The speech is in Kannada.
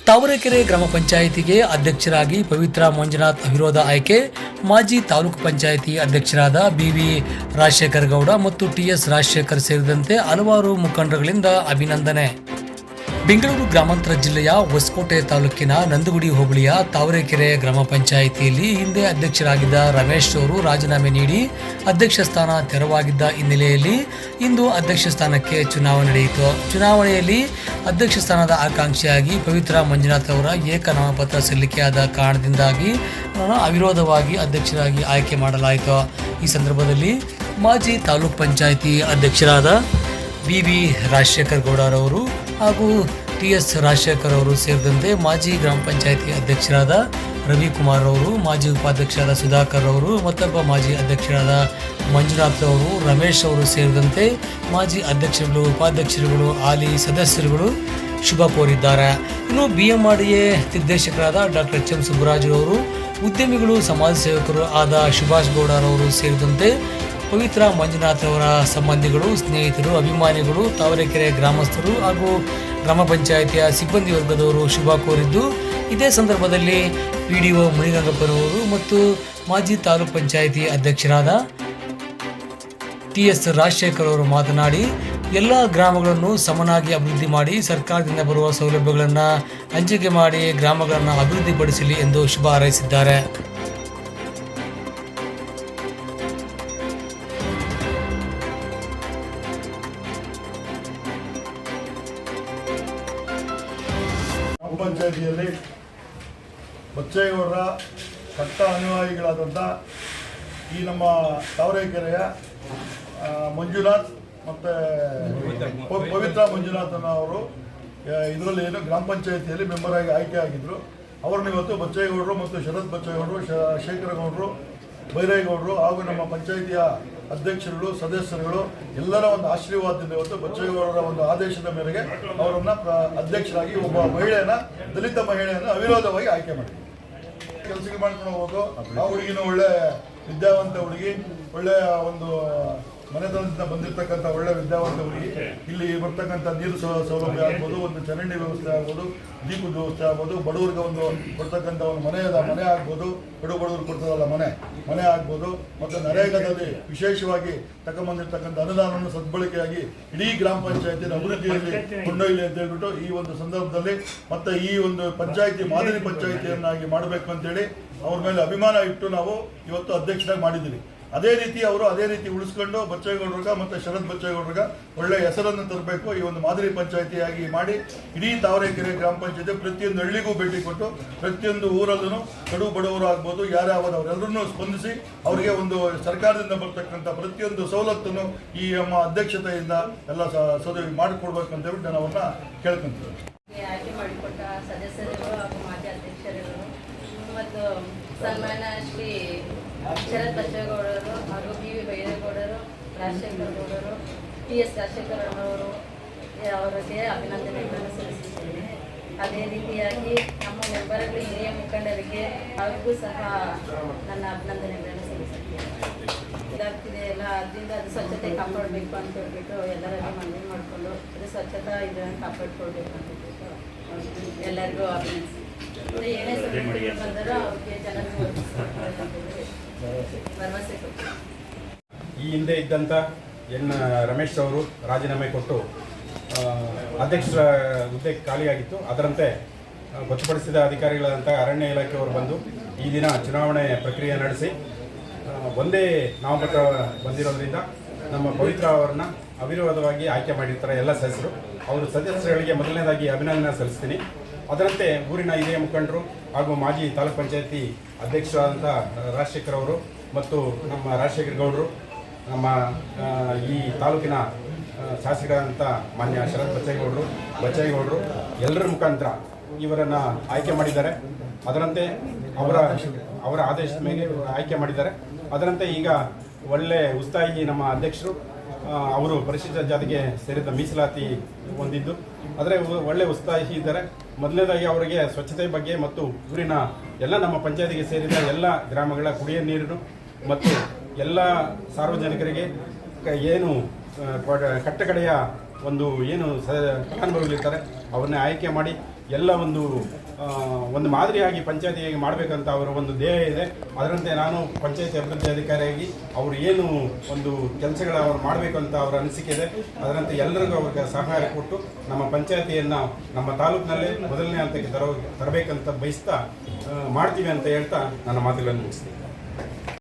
ತಾವರೆಕೆರೆ ಗ್ರಾಮ ಪಂಚಾಯಿತಿಗೆ ಅಧ್ಯಕ್ಷರಾಗಿ ಪವಿತ್ರ ಮಂಜುನಾಥ್ ಅವಿರೋಧ ಆಯ್ಕೆ. ಮಾಜಿ ತಾಲೂಕು ಪಂಚಾಯಿತಿ ಅಧ್ಯಕ್ಷರಾದ BV ರಾಜಶೇಖರ್ ಗೌಡ ಮತ್ತು TS ರಾಜಶೇಖರ್ ಸೇರಿದಂತೆ ಹಲವಾರು ಮುಖಂಡರುಗಳಿಂದ ಅಭಿನಂದನೆ. ಬೆಂಗಳೂರು ಗ್ರಾಮಾಂತರ ಜಿಲ್ಲೆಯ ಹೊಸಕೋಟೆ ತಾಲೂಕಿನ ನಂದಗುಡಿ ಹೋಬಳಿಯ ತಾವರೆಕೆರೆ ಗ್ರಾಮ ಪಂಚಾಯಿತಿಯಲ್ಲಿ ಹಿಂದೆ ಅಧ್ಯಕ್ಷರಾಗಿದ್ದ ರಮೇಶ್ ಅವರು ರಾಜೀನಾಮೆ ನೀಡಿ ಅಧ್ಯಕ್ಷ ಸ್ಥಾನ ತೆರವಾಗಿದ್ದ ಹಿನ್ನೆಲೆಯಲ್ಲಿ ಇಂದು ಅಧ್ಯಕ್ಷ ಸ್ಥಾನಕ್ಕೆ ಚುನಾವಣೆ ನಡೆಯಿತು. ಚುನಾವಣೆಯಲ್ಲಿ ಅಧ್ಯಕ್ಷ ಸ್ಥಾನದ ಆಕಾಂಕ್ಷಿಯಾಗಿ ಪವಿತ್ರ ಮಂಜುನಾಥ್ ಅವರ ಏಕನಾಮಪತ್ರ ಸಲ್ಲಿಕೆಯಾದ ಕಾರಣದಿಂದಾಗಿ ಅವಿರೋಧವಾಗಿ ಅಧ್ಯಕ್ಷರಾಗಿ ಆಯ್ಕೆ ಮಾಡಲಾಯಿತು. ಈ ಸಂದರ್ಭದಲ್ಲಿ ಮಾಜಿ ತಾಲೂಕ್ ಪಂಚಾಯಿತಿ ಅಧ್ಯಕ್ಷರಾದ BV ರಾಜಶೇಖರ್ ಗೌಡರವರು ಹಾಗೂ TS ರಾಜಶೇಖರ್ ಅವರು ಸೇರಿದಂತೆ ಮಾಜಿ ಗ್ರಾಮ ಪಂಚಾಯಿತಿ ಅಧ್ಯಕ್ಷರಾದ ರವಿಕುಮಾರ್ ಅವರು, ಮಾಜಿ ಉಪಾಧ್ಯಕ್ಷರಾದ ಸುಧಾಕರ್ ಅವರು, ಮತ್ತೊಬ್ಬ ಮಾಜಿ ಅಧ್ಯಕ್ಷರಾದ ಮಂಜುನಾಥ್ ಅವರು, ರಮೇಶ್ ಅವರು ಸೇರಿದಂತೆ ಮಾಜಿ ಅಧ್ಯಕ್ಷರುಗಳು, ಉಪಾಧ್ಯಕ್ಷರುಗಳು, ಹಾಲಿ ಸದಸ್ಯರುಗಳು ಶುಭ ಕೋರಿದ್ದಾರೆ. ಇನ್ನು BMRDA ನಿರ್ದೇಶಕರಾದ ಡಾಕ್ಟರ್ HM ಸುಬ್ಬರಾಜರವರು, ಉದ್ಯಮಿಗಳು, ಸಮಾಜ ಸೇವಕರು ಆದ ಸುಭಾಷ್ ಗೌಡರವರು ಸೇರಿದಂತೆ ಪವಿತ್ರ ಮಂಜುನಾಥ್ ಅವರ ಸಂಬಂಧಿಗಳು, ಸ್ನೇಹಿತರು, ಅಭಿಮಾನಿಗಳು, ತಾವರೆಕೆರೆ ಗ್ರಾಮಸ್ಥರು ಹಾಗೂ ಗ್ರಾಮ ಪಂಚಾಯಿತಿಯ ಸಿಬ್ಬಂದಿ ವರ್ಗದವರು ಶುಭ ಕೋರಿದ್ದು, ಇದೇ ಸಂದರ್ಭದಲ್ಲಿ PDO ಮುನಿಗಂಗಪ್ಪನವರು ಮತ್ತು ಮಾಜಿ ತಾಲೂಕ್ ಪಂಚಾಯಿತಿ ಅಧ್ಯಕ್ಷರಾದ TS ರಾಜಶೇಖರ್ ಅವರು ಮಾತನಾಡಿ ಎಲ್ಲ ಗ್ರಾಮಗಳನ್ನು ಸಮನಾಗಿ ಅಭಿವೃದ್ಧಿ ಮಾಡಿ ಸರ್ಕಾರದಿಂದ ಬರುವ ಸೌಲಭ್ಯಗಳನ್ನು ಹಂಚಿಕೆ ಮಾಡಿ ಗ್ರಾಮಗಳನ್ನು ಅಭಿವೃದ್ಧಿಪಡಿಸಲಿ ಎಂದು ಶುಭ ಹಾರೈಸಿದ್ದಾರೆ. ಪಂಚಾಯಿತಿಯಲ್ಲಿ ಬಚ್ಚೇಗೌಡರ ಕಟ್ಟ ಅನುಯಾಯಿಗಳಾದಂಥ ಈ ನಮ್ಮ ತಾವರೆಕೆರೆಯ ಮಂಜುನಾಥ್ ಮತ್ತು ಪವಿತ್ರ ಮಂಜುನಾಥನ್ ಅವರು ಇದರಲ್ಲಿ ಏನು ಗ್ರಾಮ ಪಂಚಾಯಿತಿಯಲ್ಲಿ ಮೆಂಬರ್ ಆಗಿ ಆಯ್ಕೆ ಆಗಿದ್ದರು. ಅವ್ರನ್ನ ಇವತ್ತು ಬಚ್ಚೇಗೌಡರು ಮತ್ತು ಶರತ್ ಬಚ್ಚೇಗೌಡರು, ಶೇಖರಗೌಡರು, ಬೈರೇಗೌಡರು ಹಾಗೂ ನಮ್ಮ ಪಂಚಾಯಿತಿಯ ಅಧ್ಯಕ್ಷರುಗಳು, ಸದಸ್ಯರುಗಳು ಎಲ್ಲರ ಒಂದು ಆಶೀರ್ವಾದದಿಂದ ಇವತ್ತು ಬಚ್ಚೇಗೌಡರ ಒಂದು ಆದೇಶದ ಮೇರೆಗೆ ಅವರನ್ನು ಅಧ್ಯಕ್ಷರಾಗಿ ಒಬ್ಬ ಮಹಿಳೆಯನ್ನ, ದಲಿತ ಮಹಿಳೆಯನ್ನು ಅವಿರೋಧವಾಗಿ ಆಯ್ಕೆ ಮಾಡಿದ್ರು. ಕೆಲಸಕ್ಕೆ ಮಾಡ್ಕೊಂಡು ಹೋಗೋದು. ಆ ಹುಡುಗಿನ ಒಳ್ಳೆ ವಿದ್ಯಾವಂತ ಹುಡುಗಿ, ಒಳ್ಳೆಯ ಒಂದು ಮನೆತನದಿಂದ ಬಂದಿರತಕ್ಕಂಥ ಒಳ್ಳೆ ವಿದ್ಯಾವಂತ ಹುಡುಗಿ. ಇಲ್ಲಿ ಬರ್ತಕ್ಕಂಥ ನೀರು ಸೌಲಭ್ಯ ಆಗ್ಬೋದು, ಒಂದು ಚರಂಡಿ ವ್ಯವಸ್ಥೆ ಆಗ್ಬೋದು, ದೀಪದ ವ್ಯವಸ್ಥೆ ಆಗ್ಬೋದು, ಬಡವರಿಗೆ ಒಂದು ಕೊಡ್ತಕ್ಕಂಥ ಒಂದು ಮನೆ ಆಗ್ಬೋದು, ಬಡವರು ಕೊಡ್ತದಲ್ಲ ಮನೆ ಆಗ್ಬೋದು, ಮತ್ತು ನರೇಗಾದಲ್ಲಿ ವಿಶೇಷವಾಗಿ ತಗೊಂಬಂದಿರ್ತಕ್ಕಂಥ ಅನುದಾನವನ್ನು ಸದ್ಬಳಕೆಯಾಗಿ ಇಡೀ ಗ್ರಾಮ ಪಂಚಾಯತಿನ ಅಭಿವೃದ್ಧಿಯಲ್ಲಿ ಕೊಂಡೊಯ್ಯಲಿ ಅಂತ ಹೇಳ್ಬಿಟ್ಟು ಈ ಒಂದು ಸಂದರ್ಭದಲ್ಲಿ ಮತ್ತೆ ಈ ಒಂದು ಪಂಚಾಯತಿ ಮಾದರಿ ಪಂಚಾಯತಿಯನ್ನಾಗಿ ಮಾಡಬೇಕು ಅಂತೇಳಿ ಅವ್ರ ಮೇಲೆ ಅಭಿಮಾನ ಇಟ್ಟು ನಾವು ಇವತ್ತು ಅಧ್ಯಕ್ಷರಾಗಿ ಮಾಡಿದ್ದೀವಿ. ಅದೇ ರೀತಿ ಉಳಿಸ್ಕೊಂಡು ಬಚ್ಚೇಗೌಡರಿಗೆ ಮತ್ತು ಶರತ್ ಬಚ್ಚೇಗೌಡರಿಗೆ ಒಳ್ಳೆಯ ಹೆಸರನ್ನು ತರಬೇಕು. ಈ ಒಂದು ಮಾದರಿ ಪಂಚಾಯತಿಯಾಗಿ ಮಾಡಿ ಇಡೀ ತಾವರೆಕೆರೆ ಗ್ರಾಮ ಪಂಚಾಯತಿ ಪ್ರತಿಯೊಂದು ಹಳ್ಳಿಗೂ ಭೇಟಿ ಕೊಟ್ಟು ಪ್ರತಿಯೊಂದು ಊರಲ್ಲೂ ಕಡು ಬಡವರು ಆಗ್ಬೋದು, ಯಾರ್ಯಾವುದು ಅವರೆಲ್ಲರನ್ನೂ ಸ್ಪಂದಿಸಿ ಅವರಿಗೆ ಒಂದು ಸರ್ಕಾರದಿಂದ ಬರ್ತಕ್ಕಂಥ ಪ್ರತಿಯೊಂದು ಸವಲತ್ತನ್ನು ಈ ನಮ್ಮ ಅಧ್ಯಕ್ಷತೆಯಿಂದ ಎಲ್ಲ ಸದವಿ ಮಾಡಿಕೊಡ್ಬೇಕು ಅಂತ ಹೇಳ್ಬಿಟ್ಟು ನಾನು ಅವ್ರನ್ನ ಕೇಳ್ಕೊಂತೀನಿ. ಆಯ್ಕೆ ಮಾಡಿಕೊಟ್ಟ ಸದಸ್ಯರು ಹಾಗೂ ಮಾಜಿ ಅಧ್ಯಕ್ಷರು ಮತ್ತು ಸನ್ಮಾನ್ಯ ಶ್ರೀ ಶರತ್ ಬಚ್ಚೇಗೌಡರು ಹಾಗೂ BV ಬೈರೇಗೌಡರು, ರಾಜಶೇಖರ್ ಗೌಡರು, TS ರಾಜಶೇಖರ್ ಅವರು ಅವರಿಗೆ ಅಭಿನಂದನೆಗಳನ್ನು ಸಲ್ಲಿಸುತ್ತೇನೆ. ಅದೇ ರೀತಿಯಾಗಿ ನಮ್ಮ ಮೆಂಬರ್ಗಳು, ಹಿರಿಯ ಮುಖಂಡರಿಗೆ ಅವ್ರಿಗೂ ಸಹ ನನ್ನ ಅಭಿನಂದನೆಗಳನ್ನು ಸಲ್ಲಿಸುತ್ತೇನೆ. ಇದಾಗ್ತಿದೆ ಎಲ್ಲ ಅದರಿಂದ ಅದು ಸ್ವಚ್ಛತೆ ಕಾಪಾಡಬೇಕು ಅಂತ ಹೇಳ್ಬಿಟ್ಟು ಎಲ್ಲರಲ್ಲಿ ಮನವಿ ಮಾಡಿಕೊಂಡು ಅದು ಸ್ವಚ್ಛತಾ ಇದನ್ನು ಕಾಪಾಡಿಕೊಳ್ಬೇಕು ಅಂತ ಹೇಳ್ಬಿಟ್ಟು ಎಲ್ಲರಿಗೂ ಅಭಿನಂದಿಸಿ ಏನೇ ಸಮಸ್ಯೆ ಬಂದರೂ ಅವ್ರಿಗೆ ಚೆನ್ನಾಗಿ ಭರವಸೆ ಕೊಟ್ಟು. ಈ ಹಿಂದೆ ಇದ್ದಂಥ ರಮೇಶ್ ಅವರು ರಾಜೀನಾಮೆ ಕೊಟ್ಟು ಅಧ್ಯಕ್ಷರ ಹುದ್ದೆ ಖಾಲಿಯಾಗಿತ್ತು. ಅದರಂತೆ ಗೊತ್ತುಪಡಿಸಿದ ಅಧಿಕಾರಿಗಳಾದಂಥ ಅರಣ್ಯ ಇಲಾಖೆಯವರು ಬಂದು ಈ ದಿನ ಚುನಾವಣೆ ಪ್ರಕ್ರಿಯೆ ನಡೆಸಿ ಒಂದೇ ನಾಮಪತ್ರ ಬಂದಿರೋದ್ರಿಂದ ನಮ್ಮ ಪವಿತ್ರ ಅವರನ್ನು ಅವಿರೋಧವಾಗಿ ಆಯ್ಕೆ ಮಾಡಿರ್ತಾರೆ ಎಲ್ಲ ಸದಸ್ಯರು. ಅವರು ಸದಸ್ಯರುಗಳಿಗೆ ಮೊದಲನೇದಾಗಿ ಅಭಿನಂದನೆ ಸಲ್ಲಿಸ್ತೀನಿ. ಅದರಂತೆ ಊರಿನ ಹಿರಿಯ ಮುಖಂಡರು ಹಾಗೂ ಮಾಜಿ ತಾಲೂಕ್ ಪಂಚಾಯತಿ ಅಧ್ಯಕ್ಷರಾದಂಥ ರಾಜಶೇಖರ್ ಅವರು ಮತ್ತು ನಮ್ಮ ರಾಜಶೇಖರ್ ಗೌಡರು, ನಮ್ಮ ಈ ತಾಲೂಕಿನ ಶಾಸಕರಾದಂಥ ಮಾನ್ಯ ಶರತ್ ಬಚ್ಚೇಗೌಡರು ಎಲ್ಲರ ಮುಖಾಂತರ ಇವರನ್ನು ಆಯ್ಕೆ ಮಾಡಿದ್ದಾರೆ. ಅದರಂತೆ ಅವರ ಆದೇಶದ ಮೇಲೆ ಆಯ್ಕೆ ಮಾಡಿದ್ದಾರೆ. ಅದರಂತೆ ಈಗ ಒಳ್ಳೆ ಉತ್ಸಾಹಿ ನಮ್ಮ ಅಧ್ಯಕ್ಷರು, ಅವರು ಪರಿಶಿಷ್ಟ ಜಾತಿಗೆ ಸೇರಿದ ಮೀಸಲಾತಿ ಹೊಂದಿದ್ದು, ಆದರೆ ಒಳ್ಳೆ ಉತ್ಸಾಹಿ ಇದ್ದಾರೆ. ಮೊದಲನೇದಾಗಿ ಅವರಿಗೆ ಸ್ವಚ್ಛತೆ ಬಗ್ಗೆ ಮತ್ತು ಊರಿನ ಎಲ್ಲ ನಮ್ಮ ಪಂಚಾಯತಿಗೆ ಸೇರಿದ ಎಲ್ಲ ಗ್ರಾಮಗಳ ಕುಡಿಯುವ ನೀರು ಮತ್ತು ಎಲ್ಲ ಸಾರ್ವಜನಿಕರಿಗೆ ಏನು ಕಟ್ಟಕಡೆಯ ಒಂದು ಏನು ಫಲಾನುಭವಿಗಳಿರ್ತಾರೆ ಅವ್ರನ್ನ ಆಯ್ಕೆ ಮಾಡಿ ಎಲ್ಲ ಒಂದು ಮಾದರಿಯಾಗಿ ಪಂಚಾಯತಿಯಾಗಿ ಮಾಡಬೇಕಂತ ಅವರ ಒಂದು ಧ್ಯೇಯ ಇದೆ. ಅದರಂತೆ ನಾನು ಪಂಚಾಯತಿ ಅಭಿವೃದ್ಧಿ ಅಧಿಕಾರಿಯಾಗಿ ಅವರು ಏನು ಒಂದು ಕೆಲಸಗಳ ಅವರು ಮಾಡಬೇಕು ಅಂತ ಅವರ ಅನಿಸಿಕೆ ಇದೆ. ಅದರಂತೆ ಎಲ್ಲರಿಗೂ ಅವ್ರಿಗೆ ಸಹಕಾರ ಕೊಟ್ಟು ನಮ್ಮ ಪಂಚಾಯತಿಯನ್ನು ನಮ್ಮ ತಾಲೂಕಿನಲ್ಲೇ ಮೊದಲನೇ ಹಂತಕ್ಕೆ ತರಬೇಕಂತ ಬಯಸ್ತಾ ಮಾಡ್ತೀವಿ ಅಂತ ಹೇಳ್ತಾ ನನ್ನ ಮಾತುಗಳನ್ನು ಮುಗಿಸ್ತೀನಿ.